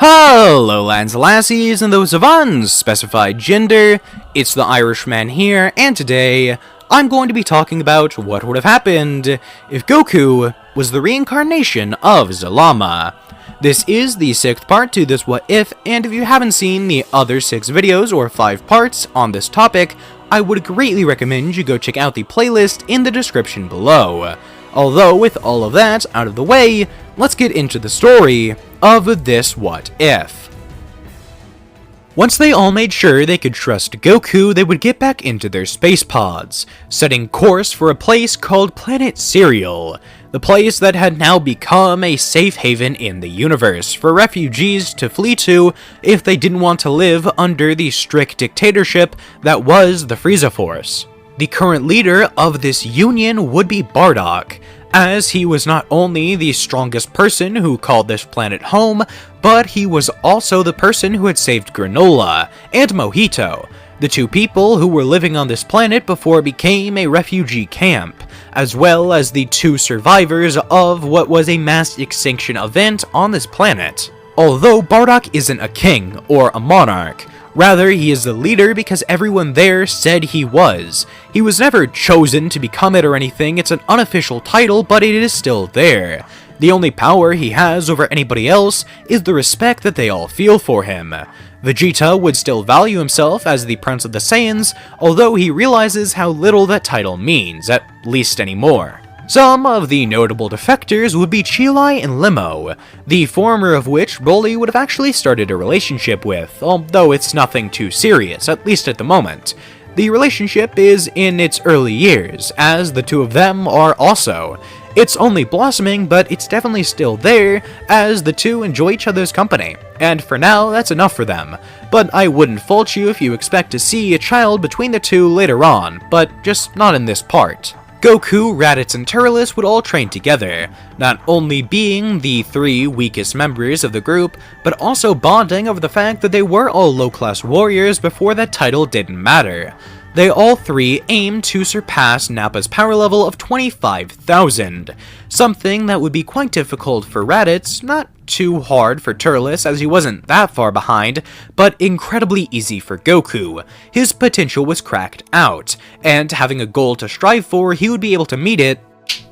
Hello lads and lassies and those of unspecified gender, it's the Irishman here, and today I'm going to be talking about what would have happened if Goku was the reincarnation of Zalama. This is the 6th part to this what if, and if you haven't seen the other 6 videos or 5 parts on this topic, I would greatly recommend you go check out the playlist in the description below. Although, with all of that out of the way, let's get into the story of this what if. Once they all made sure they could trust Goku, they would get back into their space pods, setting course for a place called Planet Cereal, the place that had now become a safe haven in the universe for refugees to flee to if they didn't want to live under the strict dictatorship that was the Frieza Force. The current leader of this union would be Bardock, as he was not only the strongest person who called this planet home, but he was also the person who had saved Granola and Mojito, the 2 people who were living on this planet before it became a refugee camp, as well as the 2 survivors of what was a mass extinction event on this planet. Although Bardock isn't a king or a monarch, rather, he is the leader because everyone there said he was. He was never chosen to become it or anything, it's an unofficial title, but it is still there. The only power he has over anybody else is the respect that they all feel for him. Vegeta would still value himself as the Prince of the Saiyans, although he realizes how little that title means, at least anymore. Some of the notable defectors would be Chilai and Limo, the former of which Broly would have actually started a relationship with, although it's nothing too serious, at least at the moment. The relationship is in its early years, as the 2 of them are also. It's only blossoming, but it's definitely still there, as the 2 enjoy each other's company, and for now, that's enough for them. But I wouldn't fault you if you expect to see a child between the 2 later on, but just not in this part. Goku, Raditz, and Turles would all train together, not only being the 3 weakest members of the group, but also bonding over the fact that they were all low-class warriors before that title didn't matter. They all 3 aimed to surpass Nappa's power level of 25,000, something that would be quite difficult for Raditz, not too hard for Turles as he wasn't that far behind, but incredibly easy for Goku. His potential was cracked out, and having a goal to strive for, he would be able to meet it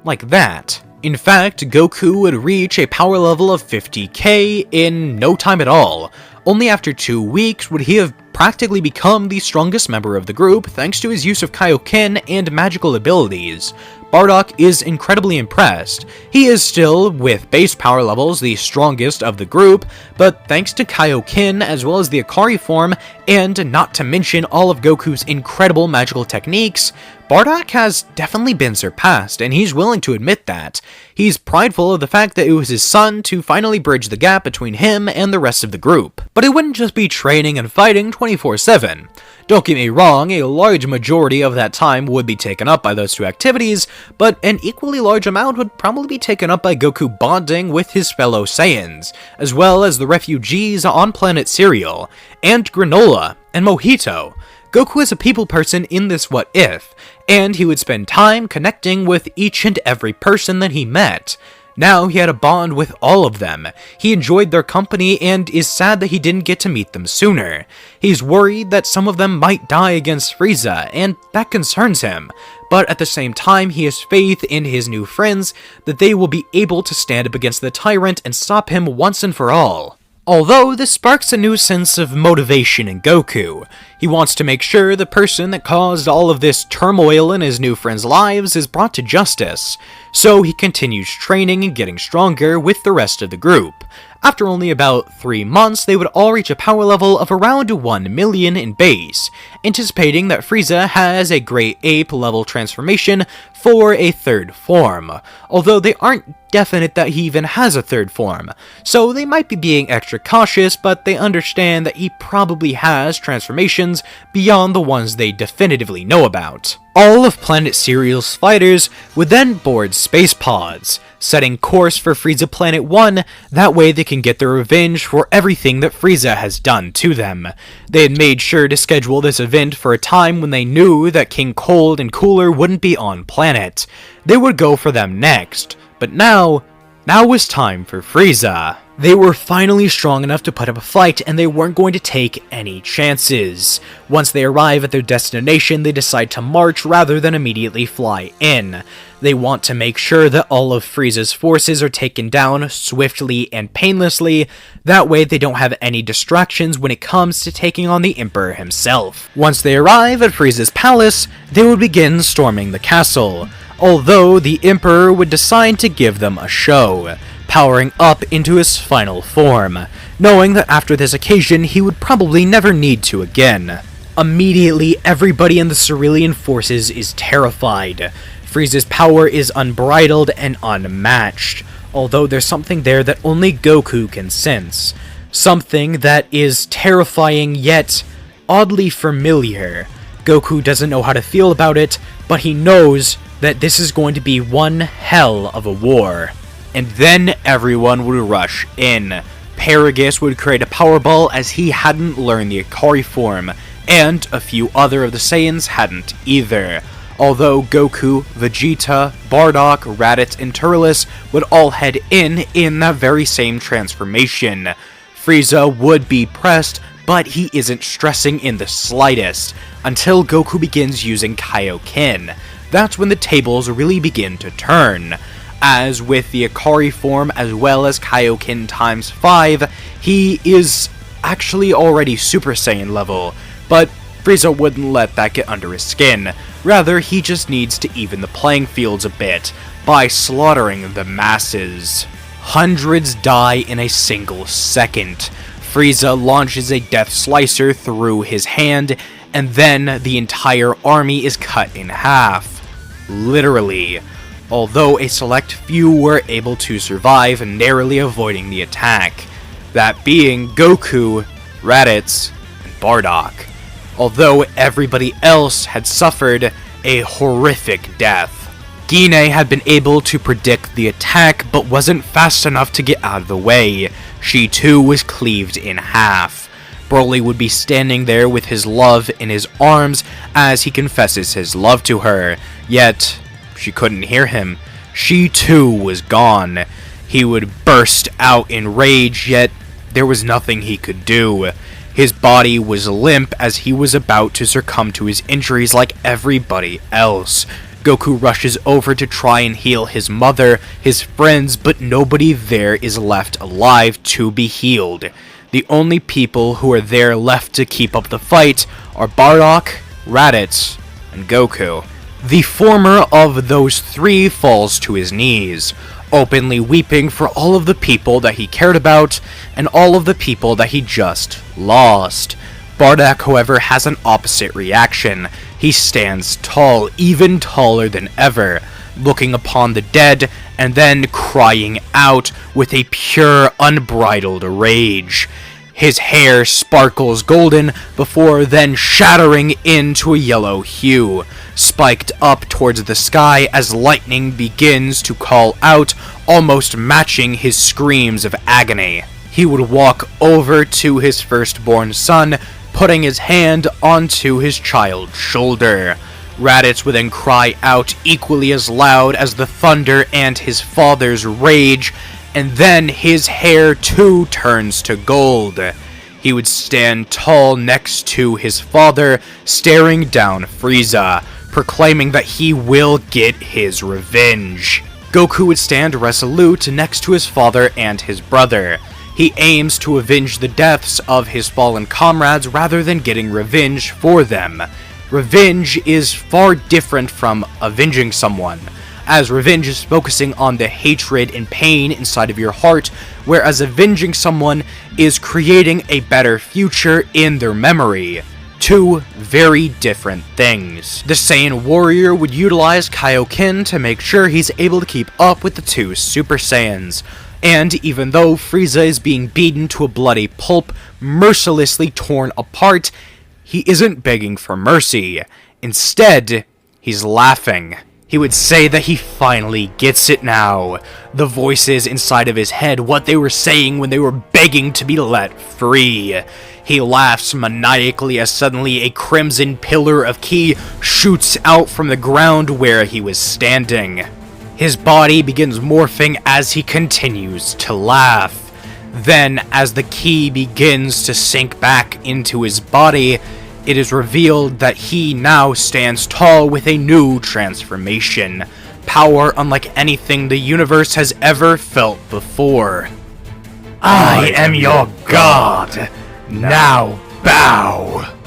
like that. In fact, Goku would reach a power level of 50k in no time at all. Only after 2 weeks would he have practically become the strongest member of the group thanks to his use of Kaioken and magical abilities. Bardock is incredibly impressed. He is still, with base power levels, the strongest of the group, but thanks to Kaioken as well as the Akari form, and not to mention all of Goku's incredible magical techniques, Bardock has definitely been surpassed, and he's willing to admit that. He's prideful of the fact that it was his son to finally bridge the gap between him and the rest of the group. But it wouldn't just be training and fighting 24/7. Don't get me wrong, a large majority of that time would be taken up by those 2 activities, but an equally large amount would probably be taken up by Goku bonding with his fellow Saiyans, as well as the refugees on Planet Cereal, and Granola, and Mojito. Goku is a people person in this what if, and he would spend time connecting with each and every person that he met. Now he had a bond with all of them. He enjoyed their company and is sad that he didn't get to meet them sooner. He's worried that some of them might die against Frieza, and that concerns him. But at the same time, he has faith in his new friends that they will be able to stand up against the tyrant and stop him once and for all. Although this sparks a new sense of motivation in Goku. He wants to make sure the person that caused all of this turmoil in his new friends' lives is brought to justice, so he continues training and getting stronger with the rest of the group. After only about 3 months, they would all reach a power level of around 1 million in base, anticipating that Frieza has a Great Ape level transformation for a 3rd form, although they aren't definite that he even has a 3rd form, so they might be being extra cautious, but they understand that he probably has transformations beyond the ones they definitively know about. All of Planet Cereal's fighters would then board space pods, setting course for Frieza Planet 1, that way they can get their revenge for everything that Frieza has done to them. They had made sure to schedule this event for a time when they knew that King Cold and Cooler wouldn't be on planet. They would go for them next, but now was time for Frieza. They were finally strong enough to put up a fight, and they weren't going to take any chances. Once they arrive at their destination, they decide to march rather than immediately fly in. They want to make sure that all of Frieza's forces are taken down swiftly and painlessly, that way they don't have any distractions when it comes to taking on the Emperor himself. Once they arrive at Frieza's palace, they would begin storming the castle, although the Emperor would decide to give them a show, powering up into his final form, knowing that after this occasion he would probably never need to again. Immediately, everybody in the Cerulean forces is terrified. Frieza's power is unbridled and unmatched, although there's something there that only Goku can sense. Something that is terrifying yet oddly familiar. Goku doesn't know how to feel about it, but he knows that this is going to be one hell of a war. And then everyone would rush in. Paragus would create a power ball as he hadn't learned the Ikari form, and a few other of the Saiyans hadn't either. Although Goku, Vegeta, Bardock, Raditz, and Turles would all head in that very same transformation. Frieza would be pressed, but he isn't stressing in the slightest, until Goku begins using Kaioken. That's when the tables really begin to turn. As with the Ikari form as well as Kaioken times 5, he is actually already Super Saiyan level, but Frieza wouldn't let that get under his skin. Rather, he just needs to even the playing fields a bit by slaughtering the masses. Hundreds die in a single second. Frieza launches a Death Slicer through his hand, and then the entire army is cut in half. Literally. Although a select few were able to survive, narrowly avoiding the attack. That being Goku, Raditz, and Bardock. Although everybody else had suffered a horrific death. Gine had been able to predict the attack, but wasn't fast enough to get out of the way. She too was cleaved in half. Broly would be standing there with his love in his arms as he confesses his love to her, yet she couldn't hear him. She too was gone. He would burst out in rage, yet there was nothing he could do. His body was limp as he was about to succumb to his injuries like everybody else. Goku rushes over to try and heal his mother, his friends, but nobody there is left alive to be healed. The only people who are there left to keep up the fight are Bardock, Raditz, and Goku. The former of those three falls to his knees, openly weeping for all of the people that he cared about and all of the people that he just lost. Bardock, however, has an opposite reaction. He stands tall, even taller than ever, looking upon the dead and then crying out with a pure, unbridled rage. His hair sparkles golden before then shattering into a yellow hue, spiked up towards the sky as lightning begins to call out, almost matching his screams of agony. He would walk over to his firstborn son, putting his hand onto his child's shoulder. Raditz would then cry out equally as loud as the thunder and his father's rage, and then his hair too turns to gold. He would stand tall next to his father, staring down Frieza, proclaiming that he will get his revenge. Goku would stand resolute next to his father and his brother. He aims to avenge the deaths of his fallen comrades rather than getting revenge for them. Revenge is far different from avenging someone, as revenge is focusing on the hatred and pain inside of your heart, whereas avenging someone is creating a better future in their memory. Two very different things. The Saiyan warrior would utilize Kaioken to make sure he's able to keep up with the two Super Saiyans. And even though Frieza is being beaten to a bloody pulp, mercilessly torn apart, he isn't begging for mercy. Instead, he's laughing. He would say that he finally gets it now. The voices inside of his head, what they were saying when they were begging to be let free. He laughs maniacally as suddenly a crimson pillar of ki shoots out from the ground where he was standing. His body begins morphing as he continues to laugh. Then, as the ki begins to sink back into his body, it is revealed that he now stands tall with a new transformation. Power unlike anything the universe has ever felt before. I am your god. Now bow.